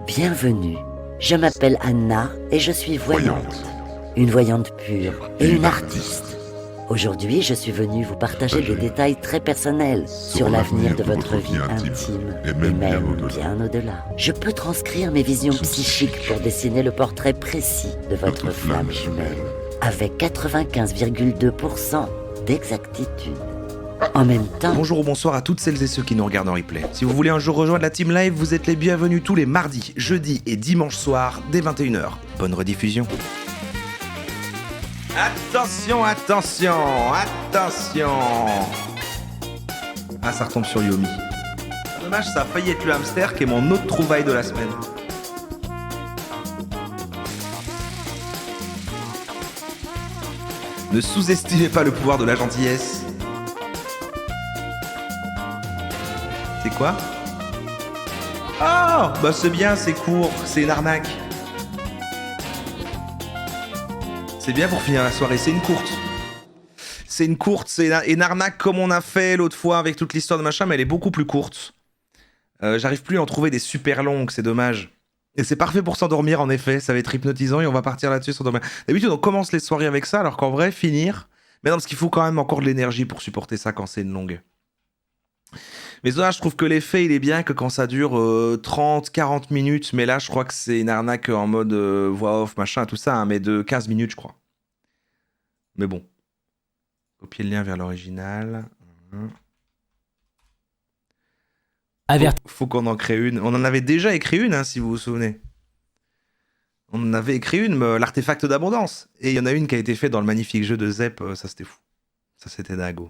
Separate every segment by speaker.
Speaker 1: Bienvenue, je m'appelle Anna et je suis voyante. Une voyante pure et une artiste. Aujourd'hui, je suis venue vous partager des détails très personnels sur l'avenir de votre vie intime et même bien au-delà. Je peux transcrire mes visions psychiques pour dessiner le portrait précis de votre flamme jumelle avec 95,2% d'exactitude. En même temps...
Speaker 2: Bonjour ou bonsoir à toutes celles et ceux qui nous regardent en replay. Si vous voulez un jour rejoindre la Team Live, vous êtes les bienvenus tous les mardis, jeudis et dimanches soirs dès 21h. Bonne rediffusion. Attention, attention, attention. Ah, ça retombe sur Yomi. Dommage, ça a failli être le hamster qui est mon autre trouvaille de la semaine. Ne sous-estimez pas le pouvoir de la gentillesse. C'est quoi? Oh, bah c'est bien, c'est court, c'est une arnaque. C'est bien pour finir la soirée, c'est une courte. C'est une courte, c'est une arnaque comme on a fait l'autre fois avec toute l'histoire de machin, mais elle est beaucoup plus courte. J'arrive plus à en trouver des super longues, c'est dommage. Et c'est parfait pour s'endormir en effet, ça va être hypnotisant et on va partir là-dessus s'endormir. D'habitude on commence les soirées avec ça, alors qu'en vrai, finir... Mais non, parce qu'il faut quand même encore de l'énergie pour supporter ça quand c'est une longue. Mais là, je trouve que l'effet, il est bien que quand ça dure 30-40 minutes, mais là, je crois que c'est une arnaque en mode voix off, machin, tout ça, hein, mais de 15 minutes, je crois. Mais bon. Copier le lien vers l'original. Faut qu'on en crée une. On en avait déjà écrit une, hein, si vous vous souvenez. On en avait écrit une, l'artefact d'abondance. Et il y en a une qui a été faite dans le magnifique jeu de Zep, ça c'était fou. Ça c'était dingo.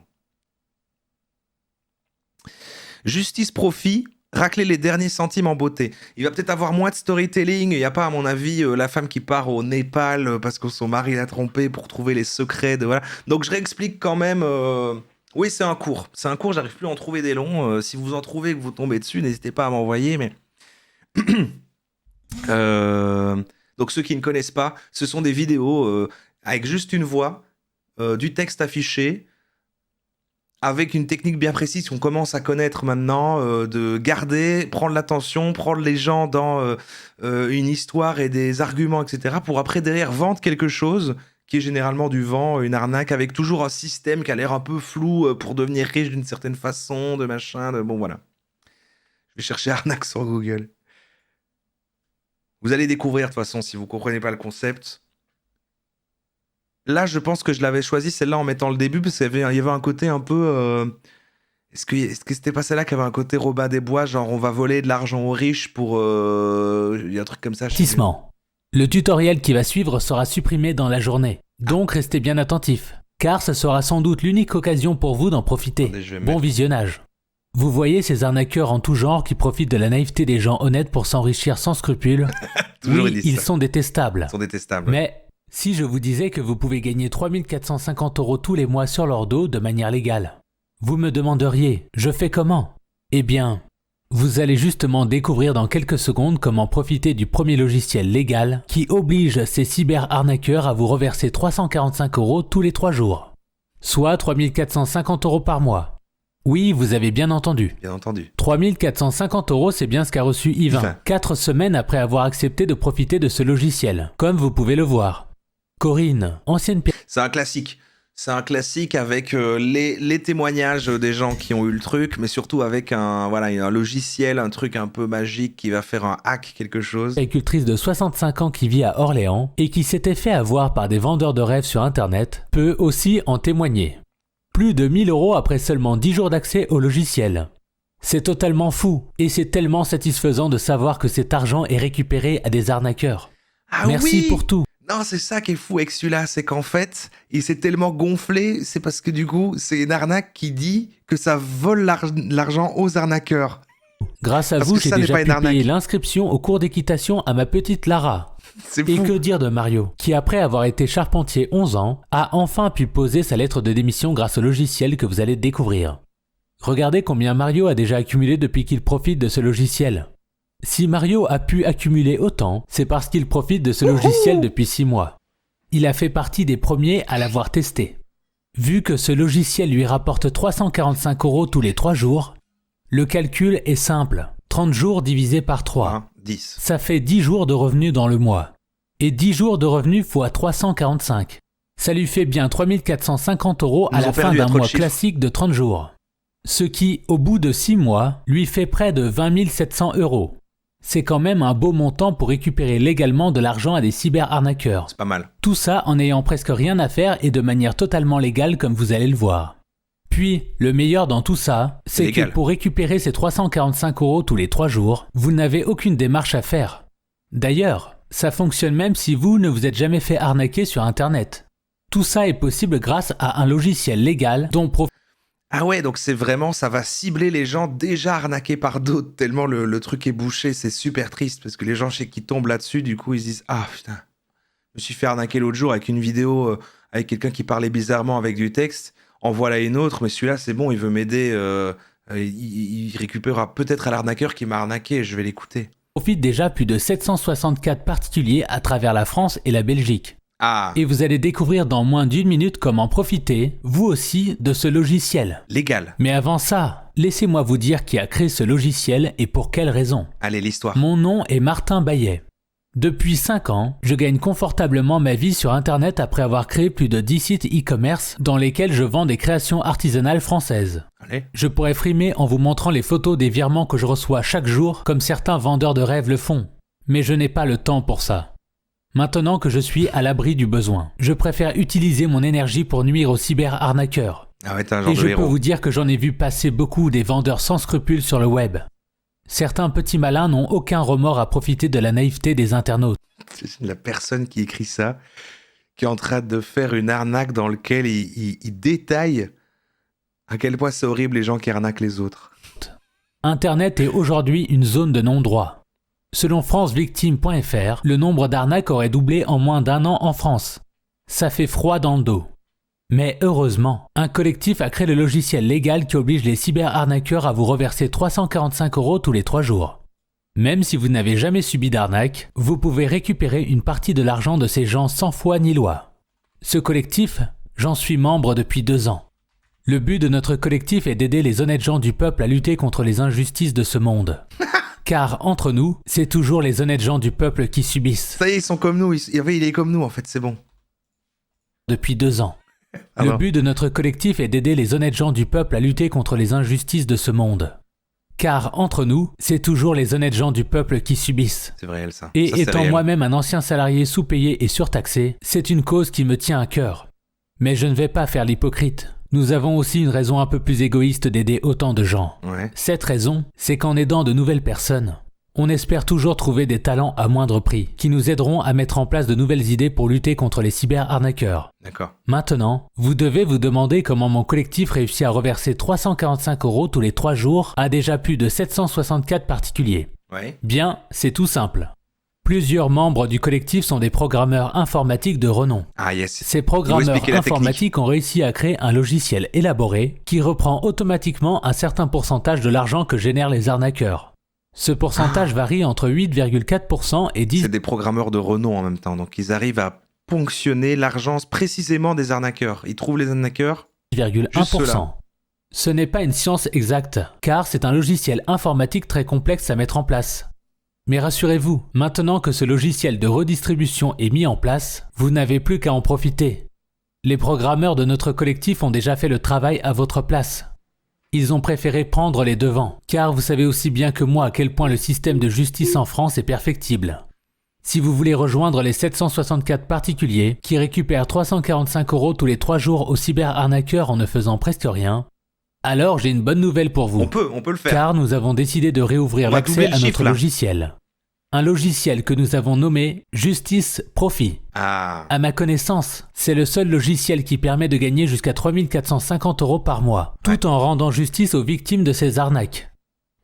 Speaker 2: Justice Profit, racler les derniers centimes en beauté. Il va peut-être avoir moins de storytelling. Il n'y a pas, à mon avis, la femme qui part au Népal parce que son mari l'a trompée pour trouver les secrets de... Voilà. Donc je réexplique quand même... Oui, c'est un cours. C'est un cours, j'arrive plus à en trouver des longs. Si vous en trouvez et que vous tombez dessus, n'hésitez pas à m'envoyer. Mais... Donc ceux qui ne connaissent pas, ce sont des vidéos avec juste une voix, du texte affiché, avec une technique bien précise qu'on commence à connaître maintenant, de garder, prendre l'attention, prendre les gens dans une histoire et des arguments, etc. pour après derrière vendre quelque chose qui est généralement du vent, une arnaque, avec toujours un système qui a l'air un peu flou pour devenir riche d'une certaine façon, de machin, de... Bon voilà. Je vais chercher arnaque sur Google. Vous allez découvrir de toute façon si vous comprenez pas le concept. Là, je pense que je l'avais choisi celle-là en mettant le début parce qu'il y avait un côté un peu... Est-ce que c'était pas celle-là qui avait un côté Robin des Bois, genre on va voler de l'argent aux riches pour... Il y a un truc comme ça.
Speaker 3: Avertissement. Le tutoriel qui va suivre sera supprimé dans la journée. Donc restez bien attentifs, car ce sera sans doute l'unique occasion pour vous d'en profiter.
Speaker 2: Attendez,
Speaker 3: bon visionnage. Vous voyez ces arnaqueurs en tout genre qui profitent de la naïveté des gens honnêtes pour s'enrichir sans scrupules. Oui, ils sont détestables.
Speaker 2: Ils sont détestables.
Speaker 3: Mais si je vous disais que vous pouvez gagner 3 450 € tous les mois sur leur dos de manière légale, vous me demanderiez, je fais comment? Eh bien, vous allez justement découvrir dans quelques secondes comment profiter du premier logiciel légal qui oblige ces cyber-arnaqueurs à vous reverser 345 € tous les 3 jours, soit 3 450 € par mois. Oui, vous avez bien entendu.
Speaker 2: Bien entendu.
Speaker 3: 3 450 €, c'est bien ce qu'a reçu Yvain, 4 semaines après avoir accepté de profiter de ce logiciel, comme vous pouvez le voir. Corinne, ancienne...
Speaker 2: C'est un classique. C'est un classique avec les témoignages des gens qui ont eu le truc, mais surtout avec un logiciel, un truc un peu magique qui va faire un hack, quelque chose.
Speaker 3: Agricultrice de 65 ans qui vit à Orléans et qui s'était fait avoir par des vendeurs de rêves sur Internet peut aussi en témoigner. Plus de 1 000 € après seulement 10 jours d'accès au logiciel. C'est totalement fou et c'est tellement satisfaisant de savoir que cet argent est récupéré à des arnaqueurs.
Speaker 2: Ah
Speaker 3: Merci
Speaker 2: oui
Speaker 3: pour tout.
Speaker 2: Non, c'est ça qui est fou avec celui-là, c'est qu'en fait, il s'est tellement gonflé, c'est parce que du coup, c'est une arnaque qui dit que ça vole l'argent aux arnaqueurs.
Speaker 3: Grâce à vous, j'ai déjà pu payer l'inscription au cours d'équitation à ma petite Lara.
Speaker 2: C'est
Speaker 3: Et
Speaker 2: fou.
Speaker 3: que dire de Mario, qui après avoir été charpentier 11 ans, a enfin pu poser sa lettre de démission grâce au logiciel que vous allez découvrir. Regardez combien Mario a déjà accumulé depuis qu'il profite de ce logiciel. Si Mario a pu accumuler autant, c'est parce qu'il profite de ce logiciel depuis 6 mois. Il a fait partie des premiers à l'avoir testé. Vu que ce logiciel lui rapporte 345 € tous les 3 jours, le calcul est simple. 30 jours divisé par 3.
Speaker 2: 10.
Speaker 3: Ça fait 10 jours de revenus dans le mois. Et 10 jours de revenus fois 345. Ça lui fait bien 3450 € à
Speaker 2: Ils
Speaker 3: la
Speaker 2: ont
Speaker 3: fin
Speaker 2: perdu à
Speaker 3: d'un
Speaker 2: trop de
Speaker 3: mois
Speaker 2: chiffres.
Speaker 3: classique de 30 jours. Ce qui, au bout de 6 mois, lui fait près de 20 700 €. C'est quand même un beau montant pour récupérer légalement de l'argent à des cyberarnaqueurs.
Speaker 2: C'est pas mal.
Speaker 3: Tout ça en n'ayant presque rien à faire et de manière totalement légale comme vous allez le voir. Puis, le meilleur dans tout ça, c'est que
Speaker 2: légal.
Speaker 3: pour récupérer ces 345 € tous les 3 jours, vous n'avez aucune démarche à faire. D'ailleurs, ça fonctionne même si vous ne vous êtes jamais fait arnaquer sur Internet. Tout ça est possible grâce à un logiciel légal dont
Speaker 2: Ah ouais, donc c'est vraiment, ça va cibler les gens déjà arnaqués par d'autres, tellement le truc est bouché, c'est super triste, parce que les gens, je sais, qui tombent là-dessus, du coup, ils se disent « Ah, putain, je me suis fait arnaquer l'autre jour avec une vidéo, avec quelqu'un qui parlait bizarrement avec du texte, en voilà une autre, mais celui-là, c'est bon, il veut m'aider, il récupérera peut-être à l'arnaqueur qui m'a arnaqué, je vais l'écouter. »
Speaker 3: profite déjà plus de 764 particuliers à travers la France et la Belgique.
Speaker 2: Ah,
Speaker 3: Et vous allez découvrir dans moins d'1 minute comment profiter, vous aussi, de ce logiciel.
Speaker 2: légal.
Speaker 3: Mais avant ça, laissez-moi vous dire qui a créé ce logiciel et pour quelle raison.
Speaker 2: Allez, l'histoire.
Speaker 3: Mon nom est Martin Baillet. Depuis 5 ans, je gagne confortablement ma vie sur Internet après avoir créé plus de 10 sites e-commerce dans lesquels je vends des créations artisanales françaises.
Speaker 2: Allez.
Speaker 3: Je pourrais frimer en vous montrant les photos des virements que je reçois chaque jour comme certains vendeurs de rêves le font. Mais je n'ai pas le temps pour ça. Maintenant que je suis à l'abri du besoin, je préfère utiliser mon énergie pour nuire aux cyber-arnaqueurs.
Speaker 2: Ah ouais, t'es un genre
Speaker 3: Et
Speaker 2: de
Speaker 3: je peux
Speaker 2: héros.
Speaker 3: vous dire que j'en ai vu passer beaucoup des vendeurs sans scrupules sur le web. Certains petits malins n'ont aucun remords à profiter de la naïveté des internautes.
Speaker 2: C'est la personne qui écrit ça, qui est en train de faire une arnaque dans laquelle il détaille à quel point c'est horrible les gens qui arnaquent les autres.
Speaker 3: Internet est aujourd'hui une zone de non-droit. Selon francevictime.fr, le nombre d'arnaques aurait doublé en moins d'1 an en France. Ça fait froid dans le dos. Mais heureusement, un collectif a créé le logiciel légal qui oblige les cyberarnaqueurs à vous reverser 345 € tous les 3 jours. Même si vous n'avez jamais subi d'arnaque, vous pouvez récupérer une partie de l'argent de ces gens sans foi ni loi. Ce collectif, j'en suis membre depuis 2 ans. Le but de notre collectif est d'aider les honnêtes gens du peuple à lutter contre les injustices de ce monde. Car entre nous, c'est toujours les honnêtes gens du peuple qui subissent.
Speaker 2: Ça y est, ils sont comme nous. Il est comme nous, en fait, c'est bon.
Speaker 3: Depuis 2 ans.
Speaker 2: Ah
Speaker 3: Le
Speaker 2: bon.
Speaker 3: but de notre collectif est d'aider les honnêtes gens du peuple à lutter contre les injustices de ce monde. Car entre nous, c'est toujours les honnêtes gens du peuple qui subissent.
Speaker 2: C'est réel, ça.
Speaker 3: Et
Speaker 2: Ça, c'est
Speaker 3: étant
Speaker 2: réel.
Speaker 3: moi-même un ancien salarié sous-payé et surtaxé, c'est une cause qui me tient à cœur. Mais je ne vais pas faire l'hypocrite. Nous avons aussi une raison un peu plus égoïste d'aider autant de gens.
Speaker 2: Ouais.
Speaker 3: Cette raison, c'est qu'en aidant de nouvelles personnes, on espère toujours trouver des talents à moindre prix, qui nous aideront à mettre en place de nouvelles idées pour lutter contre les cyber-arnaqueurs.
Speaker 2: D'accord.
Speaker 3: Maintenant, vous devez vous demander comment mon collectif réussit à reverser 345 € tous les 3 jours à déjà plus de 764 particuliers.
Speaker 2: Ouais.
Speaker 3: Bien, c'est tout simple. Plusieurs membres du collectif sont des programmeurs informatiques de renom.
Speaker 2: Ah yes.
Speaker 3: Ces programmeurs
Speaker 2: expliquer la technique.
Speaker 3: informatiques ont réussi à créer un logiciel élaboré qui reprend automatiquement un certain pourcentage de l'argent que génèrent les arnaqueurs. Ce pourcentage varie entre 8,4% et
Speaker 2: C'est des programmeurs de renom en même temps, donc ils arrivent à ponctionner l'argent précisément des arnaqueurs. Ils trouvent les arnaqueurs. Juste
Speaker 3: 10,1%.
Speaker 2: cela.
Speaker 3: Ce n'est pas une science exacte, car c'est un logiciel informatique très complexe à mettre en place. Mais rassurez-vous, maintenant que ce logiciel de redistribution est mis en place, vous n'avez plus qu'à en profiter. Les programmeurs de notre collectif ont déjà fait le travail à votre place. Ils ont préféré prendre les devants, car vous savez aussi bien que moi à quel point le système de justice en France est perfectible. Si vous voulez rejoindre les 764 particuliers qui récupèrent 345 € tous les 3 jours aux cyberarnaqueurs en ne faisant presque rien, alors j'ai une bonne nouvelle pour vous.
Speaker 2: On peut le faire.
Speaker 3: Car nous avons décidé de réouvrir
Speaker 2: On va
Speaker 3: l'accès
Speaker 2: doubler
Speaker 3: à
Speaker 2: le chiffre,
Speaker 3: notre
Speaker 2: là.
Speaker 3: logiciel. Un logiciel que nous avons nommé Justice Profit.
Speaker 2: Ah.
Speaker 3: À ma connaissance, c'est le seul logiciel qui permet de gagner jusqu'à 3450 € par mois, tout en rendant justice aux victimes de ces arnaques.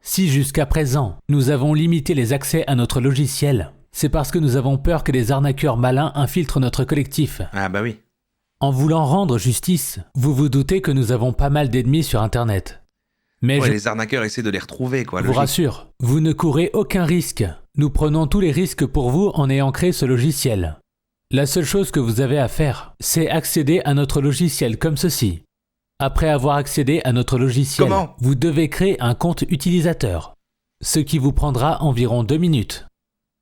Speaker 3: Si jusqu'à présent, nous avons limité les accès à notre logiciel, c'est parce que nous avons peur que des arnaqueurs malins infiltrent notre collectif.
Speaker 2: Ah bah oui.
Speaker 3: En voulant rendre justice, vous vous doutez que nous avons pas mal d'ennemis sur Internet. Mais
Speaker 2: Ouais,
Speaker 3: je
Speaker 2: les arnaqueurs essaient de les retrouver, quoi.
Speaker 3: vous
Speaker 2: logique.
Speaker 3: rassure, vous ne courez aucun risque. Nous prenons tous les risques pour vous en ayant créé ce logiciel. La seule chose que vous avez à faire, c'est accéder à notre logiciel comme ceci. Après avoir accédé à notre logiciel,
Speaker 2: Comment ?
Speaker 3: vous devez créer un compte utilisateur. Ce qui vous prendra environ 2 minutes.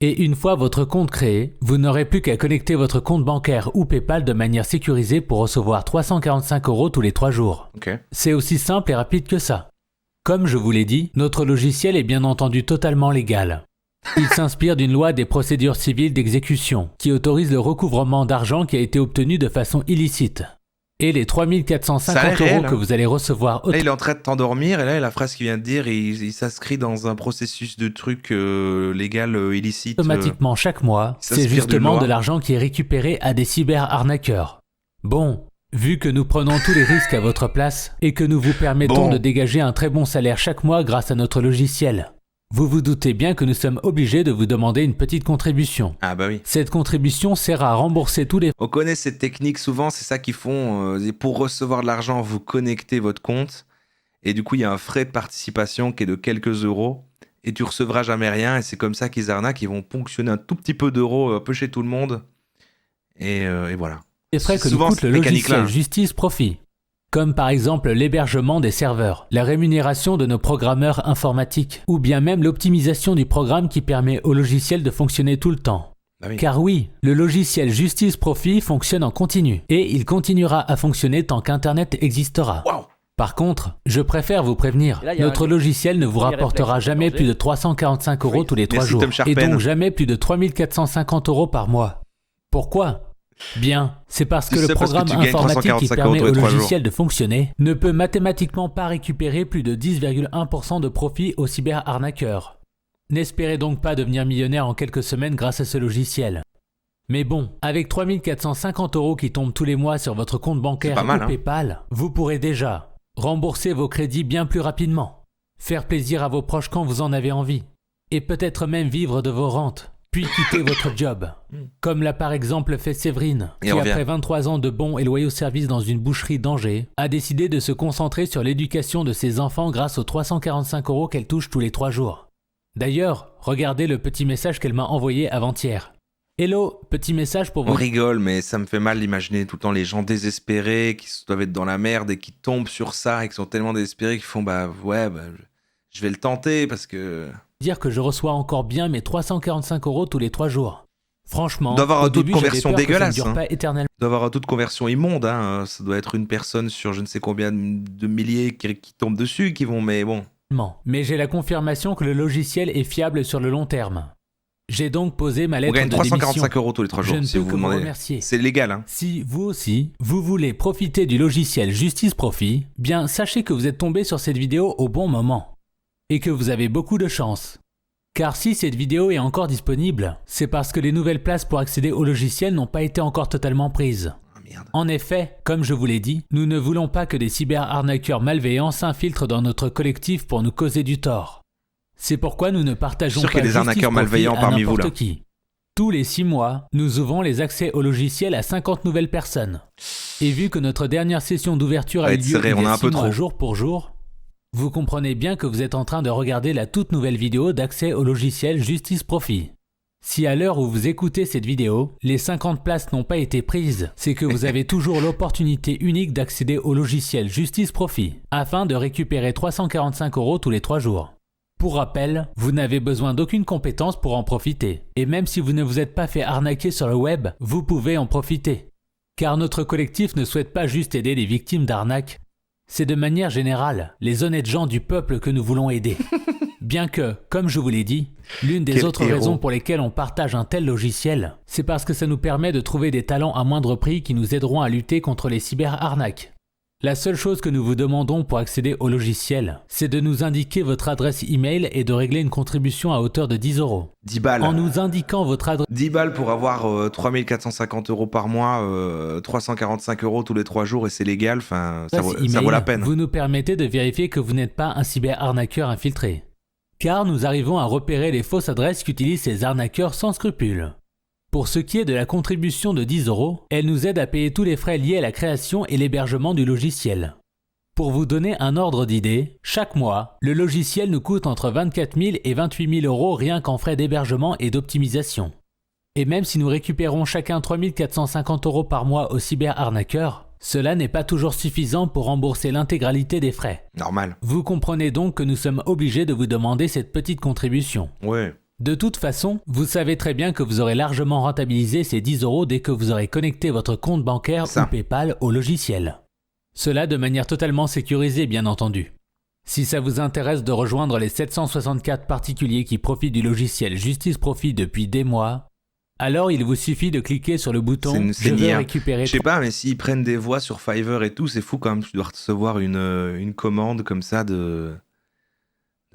Speaker 3: Et une fois votre compte créé, vous n'aurez plus qu'à connecter votre compte bancaire ou PayPal de manière sécurisée pour recevoir 345 € tous les 3 jours.
Speaker 2: Ok.
Speaker 3: C'est aussi simple et rapide que ça. Comme je vous l'ai dit, notre logiciel est bien entendu totalement légal. Il s'inspire d'une loi des procédures civiles d'exécution qui autorise le recouvrement d'argent qui a été obtenu de façon illicite. Et les 3450 € que vous allez recevoir...
Speaker 2: Là, il est en train de t'endormir et là, la phrase qu'il vient de dire, il s'inscrit dans un processus de truc légal illicite.
Speaker 3: Automatiquement chaque mois, c'est justement de l'argent qui est récupéré à des cyber-arnaqueurs. Bon, vu que nous prenons tous les risques à votre place et que nous vous permettons de dégager un très bon salaire chaque mois grâce à notre logiciel, vous vous doutez bien que nous sommes obligés de vous demander une petite contribution.
Speaker 2: Ah bah oui.
Speaker 3: Cette contribution sert à rembourser tous les...
Speaker 2: On connaît cette technique souvent, c'est ça qu'ils font. Pour recevoir de l'argent, vous connectez votre compte et du coup, il y a un frais de participation qui est de quelques euros et tu recevras jamais rien et c'est comme ça qu'ils arnaquent, ils vont ponctionner un tout petit peu d'euros un peu chez tout le monde et voilà.
Speaker 3: Les frais que nous coûte le logiciel Justice Profit. Comme par exemple l'hébergement des serveurs, la rémunération de nos programmeurs informatiques, ou bien même l'optimisation du programme qui permet au logiciel de fonctionner tout le temps.
Speaker 2: Ah oui.
Speaker 3: Car oui, le logiciel Justice Profit fonctionne en continu, et il continuera à fonctionner tant qu'Internet existera.
Speaker 2: Wow.
Speaker 3: Par contre, je préfère vous prévenir, notre logiciel ne vous rapportera jamais plus de 345 € tous les 3 jours, et donc jamais plus de 3450 € par mois. Pourquoi ? Bien, c'est parce que le programme informatique qui permet au logiciel de fonctionner ne peut mathématiquement pas récupérer plus de 10,1% de profit aux cyber-arnaqueurs. N'espérez donc pas devenir millionnaire en quelques semaines grâce à ce logiciel. Mais bon, avec 3450 € qui tombent tous les mois sur votre compte bancaire ou PayPal, vous pourrez déjà rembourser vos crédits bien plus rapidement, faire plaisir à vos proches quand vous en avez envie, et peut-être même vivre de vos rentes. Puis quitter votre job. Comme l'a par exemple fait Séverine, qui après 23 ans de bons et loyaux services dans une boucherie d'Angers, a décidé de se concentrer sur l'éducation de ses enfants grâce aux 345 € qu'elle touche tous les 3 jours. D'ailleurs, regardez le petit message qu'elle m'a envoyé avant-hier. Hello, petit message pour vous.
Speaker 2: On rigole, mais ça me fait mal d'imaginer tout le temps les gens désespérés qui doivent être dans la merde et qui tombent sur ça et qui sont tellement désespérés qu'ils font je vais le tenter parce que...
Speaker 3: Dire que je reçois encore bien mes 345 € tous les 3 jours. Franchement,
Speaker 2: doit avoir un taux de
Speaker 3: conversion
Speaker 2: dégueulasse.
Speaker 3: Ça ne dure pas éternellement.
Speaker 2: Doit avoir un taux de conversion immonde. Hein. Ça doit être une personne sur je ne sais combien de milliers qui tombent dessus, qui vont, mais bon.
Speaker 3: Mais j'ai la confirmation que le logiciel est fiable sur le long terme. J'ai donc posé ma lettre de démission.
Speaker 2: On gagne 345 € tous les 3 jours.
Speaker 3: Je ne
Speaker 2: si
Speaker 3: peux
Speaker 2: vous
Speaker 3: que vous
Speaker 2: demandez.
Speaker 3: remercier.
Speaker 2: C'est légal. Hein.
Speaker 3: Si vous aussi, vous voulez profiter du logiciel Justice Profit, bien sachez que vous êtes tombé sur cette vidéo au bon moment. Et que vous avez beaucoup de chance. Car si cette vidéo est encore disponible, c'est parce que les nouvelles places pour accéder au logiciel n'ont pas été encore totalement prises. En effet, comme je vous l'ai dit, nous ne voulons pas que des cyber-arnaqueurs malveillants s'infiltrent dans notre collectif pour nous causer du tort. C'est pourquoi nous ne partageons pas
Speaker 2: qu'il y a des arnaqueurs malveillants parmi vous là.
Speaker 3: Qui. Tous les 6 mois, nous ouvrons les accès au logiciel à 50 nouvelles personnes. Et vu que notre dernière session d'ouverture a eu lieu il y a 6 mois jour pour jour, vous comprenez bien que vous êtes en train de regarder la toute nouvelle vidéo d'accès au logiciel Justice Profit. Si à l'heure où vous écoutez cette vidéo, les 50 places n'ont pas été prises, c'est que vous avez toujours l'opportunité unique d'accéder au logiciel Justice Profit, afin de récupérer 345 € tous les 3 jours. Pour rappel, vous n'avez besoin d'aucune compétence pour en profiter, et même si vous ne vous êtes pas fait arnaquer sur le web, vous pouvez en profiter. Car notre collectif ne souhaite pas juste aider les victimes d'arnaques, c'est de manière générale les honnêtes gens du peuple que nous voulons aider. Bien que, comme je vous l'ai dit, l'une des autres raisons pour lesquelles on partage un tel logiciel, c'est parce que ça nous permet de trouver des talents à moindre prix qui nous aideront à lutter contre les cyber-arnaques. La seule chose que nous vous demandons pour accéder au logiciel, c'est de nous indiquer votre adresse email et de régler une contribution à hauteur de 10 €.
Speaker 2: 10 balles.
Speaker 3: En nous indiquant votre adresse...
Speaker 2: 10 balles pour avoir 3450 € par mois, 345 € tous les 3 jours et c'est légal, ça vaut la peine.
Speaker 3: Vous nous permettez de vérifier que vous n'êtes pas un cyber-arnaqueur infiltré. Car nous arrivons à repérer les fausses adresses qu'utilisent ces arnaqueurs sans scrupules. Pour ce qui est de la contribution de 10 €, elle nous aide à payer tous les frais liés à la création et l'hébergement du logiciel. Pour vous donner un ordre d'idée, chaque mois, le logiciel nous coûte entre 24 000 et 28 000 € rien qu'en frais d'hébergement et d'optimisation. Et même si nous récupérons chacun 3 450 € par mois aux cyber-arnaqueurs, cela n'est pas toujours suffisant pour rembourser l'intégralité des frais.
Speaker 2: Normal.
Speaker 3: Vous comprenez donc que nous sommes obligés de vous demander cette petite contribution.
Speaker 2: Ouais.
Speaker 3: De toute façon, vous savez très bien que vous aurez largement rentabilisé ces 10 € dès que vous aurez connecté votre compte bancaire ou PayPal au logiciel. Cela de manière totalement sécurisée, bien entendu. Si ça vous intéresse de rejoindre les 764 particuliers qui profitent du logiciel Justice Profit depuis des mois, alors il vous suffit de cliquer sur le bouton « Je veux récupérer ».
Speaker 2: Je sais pas, mais s'ils prennent des voix sur Fiverr et tout, c'est fou quand même. Tu dois recevoir une commande comme ça de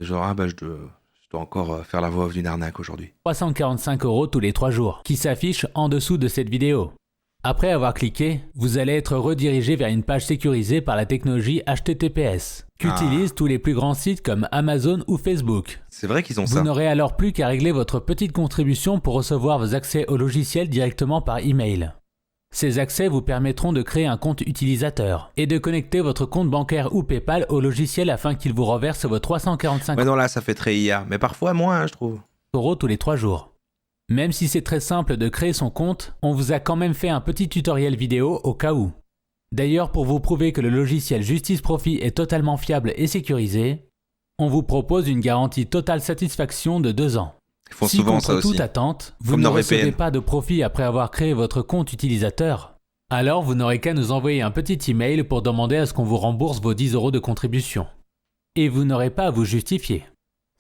Speaker 2: genre, je dois encore faire la voix d'une arnaque aujourd'hui.
Speaker 3: 345 € tous les 3 jours, qui s'affiche en dessous de cette vidéo. Après avoir cliqué, vous allez être redirigé vers une page sécurisée par la technologie HTTPS, qu'utilisent tous les plus grands sites comme Amazon ou Facebook.
Speaker 2: C'est vrai qu'ils ont ça.
Speaker 3: Vous n'aurez alors plus qu'à régler votre petite contribution pour recevoir vos accès au logiciel directement par email. Ces accès vous permettront de créer un compte utilisateur et de connecter votre compte bancaire ou PayPal au logiciel afin qu'il vous reverse vos 345
Speaker 2: Ouais, non, là, ça fait très IA, mais parfois moins, hein, je trouve.
Speaker 3: € tous les 3 jours. Même si c'est très simple de créer son compte, on vous a quand même fait un petit tutoriel vidéo au cas où. D'ailleurs, pour vous prouver que le logiciel Justice Profit est totalement fiable et sécurisé, on vous propose une garantie totale satisfaction de 2 ans.
Speaker 2: Ils font
Speaker 3: si
Speaker 2: souvent
Speaker 3: contre
Speaker 2: ça aussi.
Speaker 3: toute attente, vous
Speaker 2: Comme
Speaker 3: ne
Speaker 2: NordVPN.
Speaker 3: recevez pas de profit après avoir créé votre compte utilisateur, alors vous n'aurez qu'à nous envoyer un petit email pour demander à ce qu'on vous rembourse vos 10 € de contribution. Et vous n'aurez pas à vous justifier.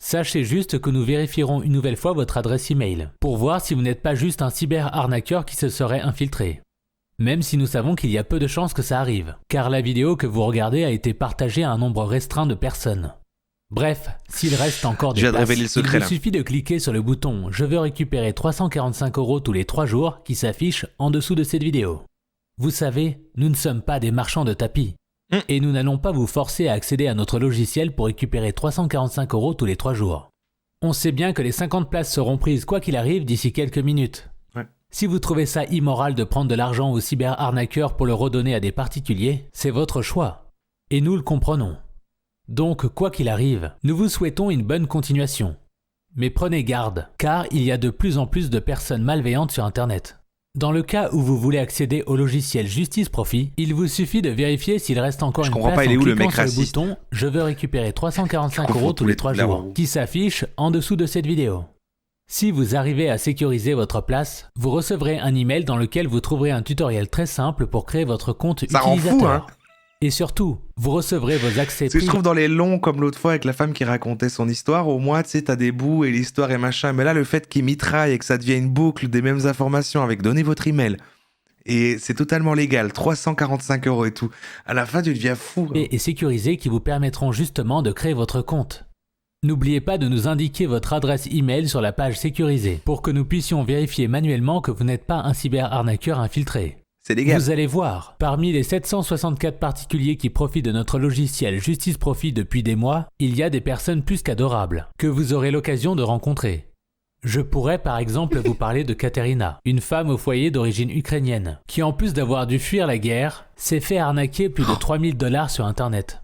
Speaker 3: Sachez juste que nous vérifierons une nouvelle fois votre adresse email pour voir si vous n'êtes pas juste un cyber-arnaqueur qui se serait infiltré. Même si nous savons qu'il y a peu de chances que ça arrive, car la vidéo que vous regardez a été partagée à un nombre restreint de personnes. Bref, s'il reste encore des
Speaker 2: Je viens de
Speaker 3: places,
Speaker 2: révéler le secret,
Speaker 3: il
Speaker 2: là.
Speaker 3: vous suffit de cliquer sur le bouton « Je veux récupérer 345 € tous les 3 jours » qui s'affiche en dessous de cette vidéo. Vous savez, nous ne sommes pas des marchands de tapis. Et nous n'allons pas vous forcer à accéder à notre logiciel pour récupérer 345 € tous les 3 jours. On sait bien que les 50 places seront prises quoi qu'il arrive d'ici quelques minutes.
Speaker 2: Ouais.
Speaker 3: Si vous trouvez ça immoral de prendre de l'argent aux cyber-arnaqueurs pour le redonner à des particuliers, c'est votre choix. Et nous le comprenons. Donc, quoi qu'il arrive, nous vous souhaitons une bonne continuation. Mais prenez garde, car il y a de plus en plus de personnes malveillantes sur Internet. Dans le cas où vous voulez accéder au logiciel Justice Profit, il vous suffit de vérifier s'il reste encore
Speaker 2: Je
Speaker 3: une
Speaker 2: comprends
Speaker 3: place
Speaker 2: pas, il est
Speaker 3: en
Speaker 2: où, le
Speaker 3: cliquant
Speaker 2: mec
Speaker 3: sur le
Speaker 2: raciste
Speaker 3: bouton « Je veux récupérer 345 € tous les 3
Speaker 2: là,
Speaker 3: jours » qui s'affiche en dessous de cette vidéo. Si vous arrivez à sécuriser votre place, vous recevrez un email dans lequel vous trouverez un tutoriel très simple pour créer votre compte
Speaker 2: Ça rend
Speaker 3: utilisateur.
Speaker 2: fou, hein.
Speaker 3: Et surtout, vous recevrez vos accès
Speaker 2: Parce que je
Speaker 3: privés.
Speaker 2: trouve dans les longs, comme l'autre fois avec la femme qui racontait son histoire, au moins, tu sais, t'as des bouts et l'histoire et machin. Mais là, le fait qu'il mitraille et que ça devient une boucle des mêmes informations avec donnez votre email. Et c'est totalement légal, 345 € et tout. À la fin, tu deviens fou.
Speaker 3: Et sécurisés qui vous permettront justement de créer votre compte. N'oubliez pas de nous indiquer votre adresse email sur la page sécurisée pour que nous puissions vérifier manuellement que vous n'êtes pas un cyber-arnaqueur infiltré.
Speaker 2: C'est légal.
Speaker 3: Vous allez voir, parmi les 764 particuliers qui profitent de notre logiciel Justice Profit depuis des mois, il y a des personnes plus qu'adorables, que vous aurez l'occasion de rencontrer. Je pourrais par exemple vous parler de Katerina, une femme au foyer d'origine ukrainienne, qui en plus d'avoir dû fuir la guerre, s'est fait arnaquer plus de 3000 $ sur Internet.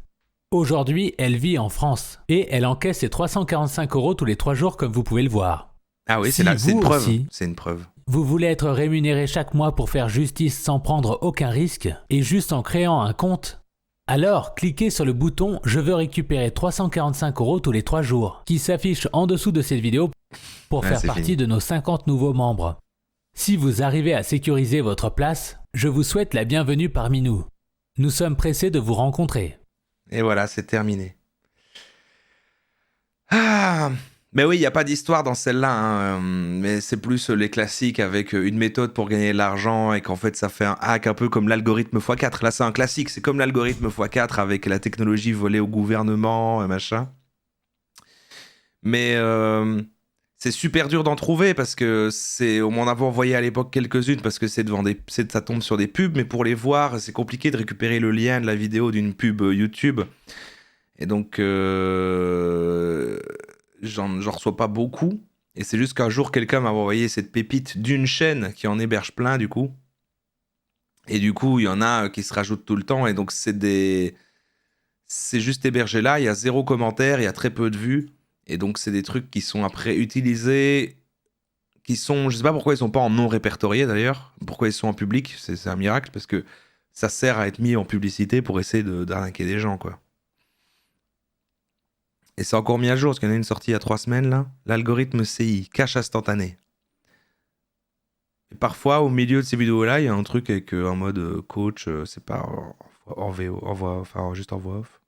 Speaker 3: Aujourd'hui, elle vit en France, et elle encaisse ses 345 € tous les 3 jours comme vous pouvez le voir.
Speaker 2: Ah oui,
Speaker 3: Si
Speaker 2: c'est une
Speaker 3: vous
Speaker 2: preuve.
Speaker 3: aussi,
Speaker 2: C'est une preuve.
Speaker 3: vous voulez être rémunéré chaque mois pour faire justice sans prendre aucun risque, et juste en créant un compte? Alors, cliquez sur le bouton « Je veux récupérer 345 € tous les 3 jours » qui s'affiche en dessous de cette vidéo pour faire
Speaker 2: c'est
Speaker 3: partie
Speaker 2: fini.
Speaker 3: de nos 50 nouveaux membres. Si vous arrivez à sécuriser votre place, je vous souhaite la bienvenue parmi nous. Nous sommes pressés de vous rencontrer.
Speaker 2: Et voilà, c'est terminé. Ah, mais oui, il n'y a pas d'histoire dans celle-là, hein, mais c'est plus les classiques avec une méthode pour gagner de l'argent et qu'en fait ça fait un hack un peu comme l'algorithme x4. Là, c'est un classique, c'est comme l'algorithme x4 avec la technologie volée au gouvernement et machin. Mais c'est super dur d'en trouver parce que on m'en avait envoyé à l'époque quelques-unes parce que ça tombe sur des pubs, mais pour les voir, c'est compliqué de récupérer le lien de la vidéo d'une pub YouTube. Et donc, j'en reçois pas beaucoup. Et c'est juste qu'un jour, quelqu'un m'a envoyé cette pépite d'une chaîne qui en héberge plein, du coup. Et du coup, il y en a qui se rajoutent tout le temps. Et donc, c'est juste hébergé là. Il y a 0 commentaire, il y a très peu de vues. Et donc, c'est des trucs qui sont après utilisés, je sais pas pourquoi ils sont pas en non répertorié d'ailleurs. Pourquoi ils sont en public, c'est un miracle, parce que ça sert à être mis en publicité pour essayer d'arnaquer des gens, quoi. Et c'est encore mis à jour, parce qu'il y en a une sortie il y a 3 semaines, là. L'algorithme CI, cache instantané. Et parfois, au milieu de ces vidéos-là, il y a un truc avec un mode coach, c'est pas en VO, juste en voix off.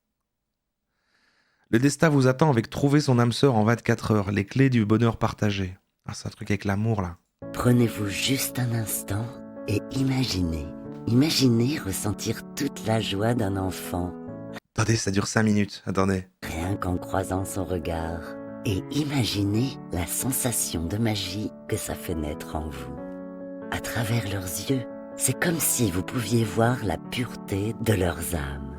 Speaker 2: Le destin vous attend avec trouver son âme sœur en 24 heures, les clés du bonheur partagé. Ah, c'est un truc avec l'amour, là.
Speaker 1: Prenez-vous juste un instant et imaginez. Imaginez ressentir toute la joie d'un enfant,
Speaker 2: Attendez, ça dure 5 minutes, attendez.
Speaker 1: rien qu'en croisant son regard. Et imaginez la sensation de magie que ça fait naître en vous. À travers leurs yeux, c'est comme si vous pouviez voir la pureté de leurs âmes.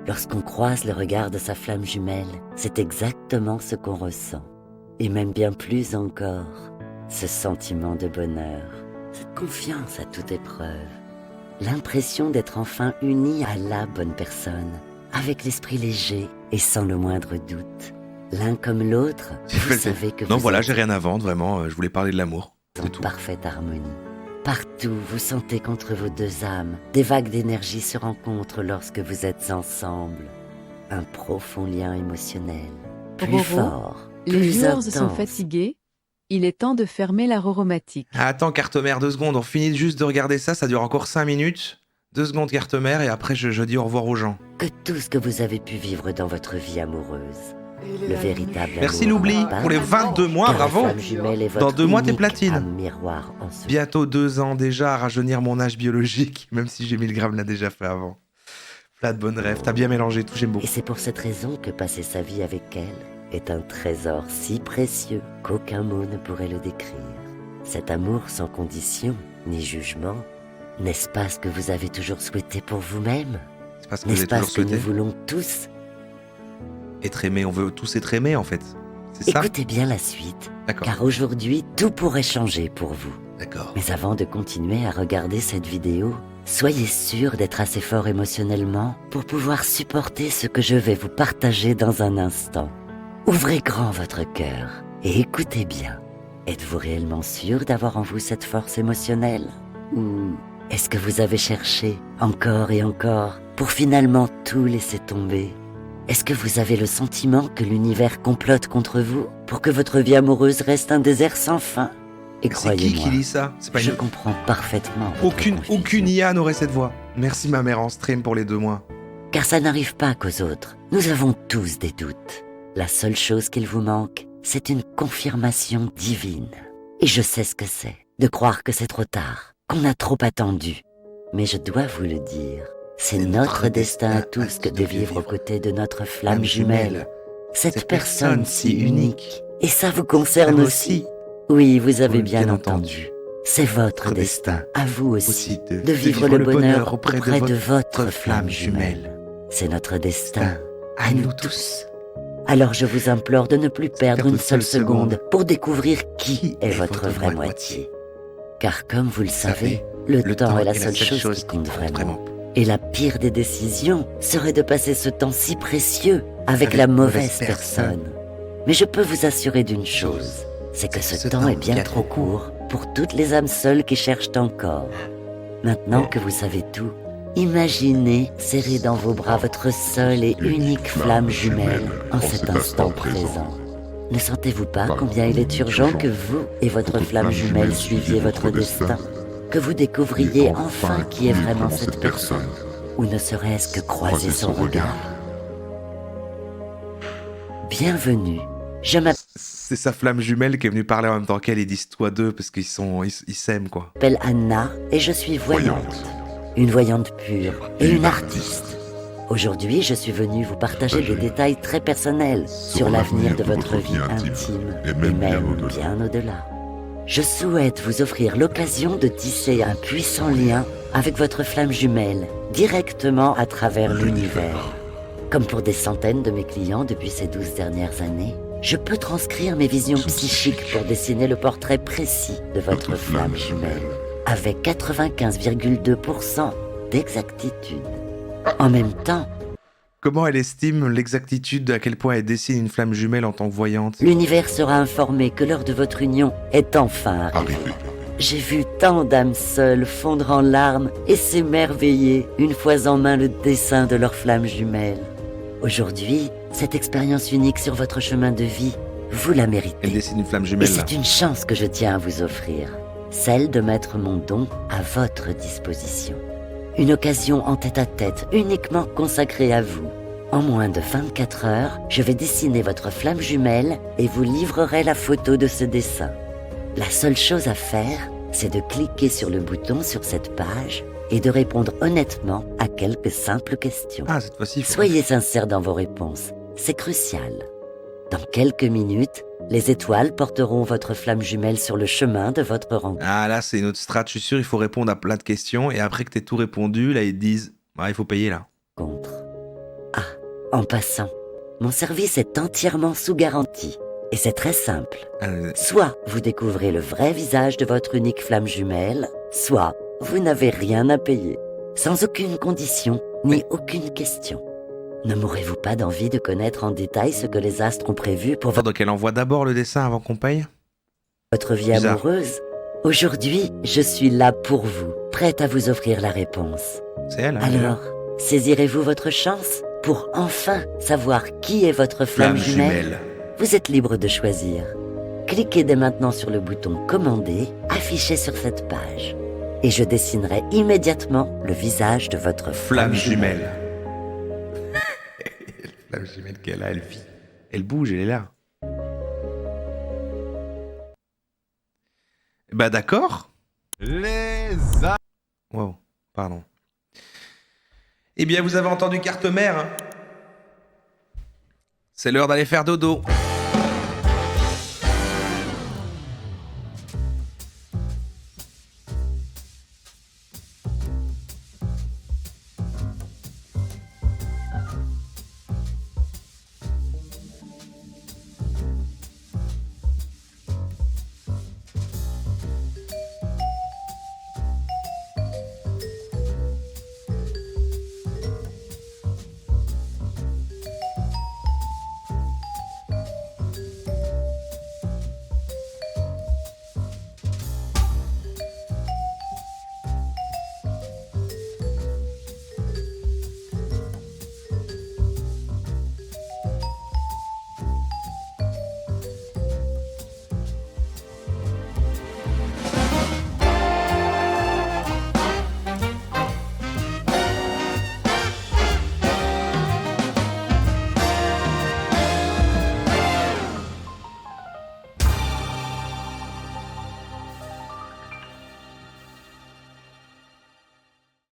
Speaker 1: Lorsqu'on croise le regard de sa flamme jumelle, c'est exactement ce qu'on ressent. Et même bien plus encore, ce sentiment de bonheur, cette confiance à toute épreuve, l'impression d'être enfin unis à la bonne personne, avec l'esprit léger et sans le moindre doute. L'un comme l'autre, vous savez que
Speaker 2: Non,
Speaker 1: vous
Speaker 2: voilà,
Speaker 1: êtes
Speaker 2: j'ai rien à vendre, vraiment, je voulais parler de l'amour,
Speaker 1: en
Speaker 2: c'est tout.
Speaker 1: parfaite harmonie. Partout, vous sentez qu'entre vos deux âmes, des vagues d'énergie se rencontrent lorsque vous êtes ensemble. Un profond lien émotionnel, plus
Speaker 4: Roro,
Speaker 1: fort,
Speaker 4: Les
Speaker 1: plus
Speaker 4: viewers sont
Speaker 1: intense.
Speaker 4: fatigués. Il est temps de fermer la roromatique.
Speaker 2: Ah, attends, carte mère, 2 secondes, on finit juste de regarder ça, ça dure encore 5 minutes. 2 secondes, carte mère, et après je dis au revoir aux gens.
Speaker 1: Que tout ce que vous avez pu vivre dans votre vie amoureuse, le véritable
Speaker 2: Merci
Speaker 1: amour
Speaker 2: l'oubli,
Speaker 1: n'a pas
Speaker 2: pour les 22 mois,
Speaker 1: car la
Speaker 2: bravo.
Speaker 1: flamme jumelle est
Speaker 2: Dans
Speaker 1: votre
Speaker 2: 2 mois, t'es
Speaker 1: unique
Speaker 2: platine.
Speaker 1: âme miroir en soi.
Speaker 2: Bientôt 2 ans déjà à rajeunir mon âge biologique, même si j'ai 1000 grammes l'a déjà fait avant. Plein de bonnes rêves, t'as bien mélangé tout, j'aime beaucoup.
Speaker 1: Et c'est pour cette raison que passer sa vie avec elle est un trésor si précieux qu'aucun mot ne pourrait le décrire. Cet amour sans condition ni jugement, n'est-ce pas ce que vous avez toujours souhaité pour vous-même?
Speaker 2: C'est pas ce que vous
Speaker 1: N'est-ce
Speaker 2: avez
Speaker 1: pas
Speaker 2: toujours
Speaker 1: ce que nous
Speaker 2: souhaité.
Speaker 1: voulons tous?
Speaker 2: Être aimé, on veut tous être aimés en fait. C'est ça?
Speaker 1: Écoutez bien la suite,
Speaker 2: D'accord.
Speaker 1: car aujourd'hui, tout pourrait changer pour vous.
Speaker 2: D'accord.
Speaker 1: Mais avant de continuer à regarder cette vidéo, soyez sûr d'être assez fort émotionnellement pour pouvoir supporter ce que je vais vous partager dans un instant. Ouvrez grand votre cœur et écoutez bien. Êtes-vous réellement sûr d'avoir en vous cette force émotionnelle? Ou est-ce que vous avez cherché encore et encore pour finalement tout laisser tomber? Est-ce que vous avez le sentiment que l'univers complote contre vous pour que votre vie amoureuse reste un désert sans fin? Et
Speaker 2: C'est qui
Speaker 1: croyez-moi,
Speaker 2: lit ça? C'est pas
Speaker 1: je
Speaker 2: une...
Speaker 1: comprends parfaitement votre confusion.
Speaker 2: Aucune IA n'aurait cette voix. Merci ma mère en stream pour les 2 mois.
Speaker 1: Car ça n'arrive pas qu'aux autres. Nous avons tous des doutes. La seule chose qu'il vous manque, c'est une confirmation divine. Et je sais ce que c'est, de croire que c'est trop tard, qu'on a trop attendu. Mais je dois vous le dire, c'est notre destin à tous que de vivre aux côtés de notre flamme jumelle. Cette personne si unique. Et ça vous concerne aussi. Oui, vous avez bien entendu. C'est votre destin, à vous aussi, de vivre le bonheur auprès de votre flamme jumelle. C'est notre destin, à nous tous. Alors je vous implore de ne plus perdre une seule seconde pour découvrir qui est votre vraie moitié. Car comme vous le savez, le temps est la seule chose qui compte vraiment. Et la pire des décisions serait de passer ce temps si précieux avec la mauvaise personne. Mais je peux vous assurer d'une chose, c'est que ce temps est bien trop court pour toutes les âmes seules qui cherchent encore. Maintenant que vous savez tout, imaginez serrer dans vos bras votre seule et unique flamme jumelle en cet instant présent. Ne sentez-vous pas combien il est urgent que vous et votre flamme jumelle suiviez votre destin, que vous découvriez enfin qui est vraiment cette personne, ou ne serait-ce que croiser son regard? Bienvenue, je
Speaker 2: C'est sa flamme jumelle qui est venue parler en même temps qu'elle, ils disent toi deux parce qu'ils s'aiment quoi.
Speaker 1: m'appelle Anna et je suis voyante. Une voyante pure et une artiste. Aujourd'hui, je suis venue vous partager des détails très personnels sur l'avenir de votre vie intime et même bien au-delà. Je souhaite vous offrir l'occasion de tisser un puissant lien avec votre flamme jumelle directement à travers l'univers. Comme pour des centaines de mes clients depuis ces 12 dernières années, je peux transcrire mes visions psychiques pour dessiner le portrait précis de votre flamme jumelle, avec 95,2% d'exactitude. En même temps,
Speaker 2: Comment elle estime l'exactitude à quel point elle dessine une flamme jumelle en tant que voyante?
Speaker 1: l'univers sera informé que l'heure de votre union est enfin arrivée. J'ai vu tant d'âmes seules fondre en larmes et s'émerveiller une fois en main le dessin de leur flamme jumelle. Aujourd'hui, Cette expérience unique sur votre chemin de vie, vous la méritez.
Speaker 2: Elle dessine une flamme
Speaker 1: Et
Speaker 2: jumelle là.
Speaker 1: c'est une chance que je tiens à vous offrir, celle de mettre mon don à votre disposition. Une occasion en tête-à-tête uniquement consacrée à vous. En moins de 24 heures, je vais dessiner votre flamme jumelle et vous livrerai la photo de ce dessin. La seule chose à faire, c'est de cliquer sur le bouton sur cette page et de répondre honnêtement à quelques simples questions.
Speaker 2: Ah, cette fois-ci, il faut...
Speaker 1: Soyez sincère dans vos réponses, c'est crucial. Dans quelques minutes, les étoiles porteront votre flamme jumelle sur le chemin de votre rencontre.
Speaker 2: Ah, là, c'est une autre strat. Je suis sûr, il faut répondre à plein de questions. Et après que t'aies tout répondu, là, ils te disent, ah, il faut payer, là.
Speaker 1: Ah, en passant, mon service est entièrement sous garantie. Et c'est très simple. Soit vous découvrez le vrai visage de votre unique flamme jumelle, soit vous n'avez rien à payer. Sans aucune condition, ni aucune question. Ne mourrez-vous pas d'envie de connaître en détail ce que les astres ont prévu pour
Speaker 2: Donc, elle envoie d'abord le dessin avant qu'on paye.
Speaker 1: votre vie
Speaker 2: Bizarre.
Speaker 1: amoureuse? Aujourd'hui, je suis là pour vous, prête à vous offrir la réponse.
Speaker 2: C'est elle, hein,
Speaker 1: Alors, saisirez-vous votre chance pour enfin savoir qui est votre flamme jumelle? Vous êtes libre de choisir. Cliquez dès maintenant sur le bouton « Commander » affiché sur cette page. Et je dessinerai immédiatement le visage de votre
Speaker 2: Flamme jumelle. Flamme jumelle qu'elle a, elle vit. Elle bouge, elle est là. Bah d'accord. Wow, pardon. Eh bien, vous avez entendu carte mère. Hein. C'est l'heure d'aller faire dodo.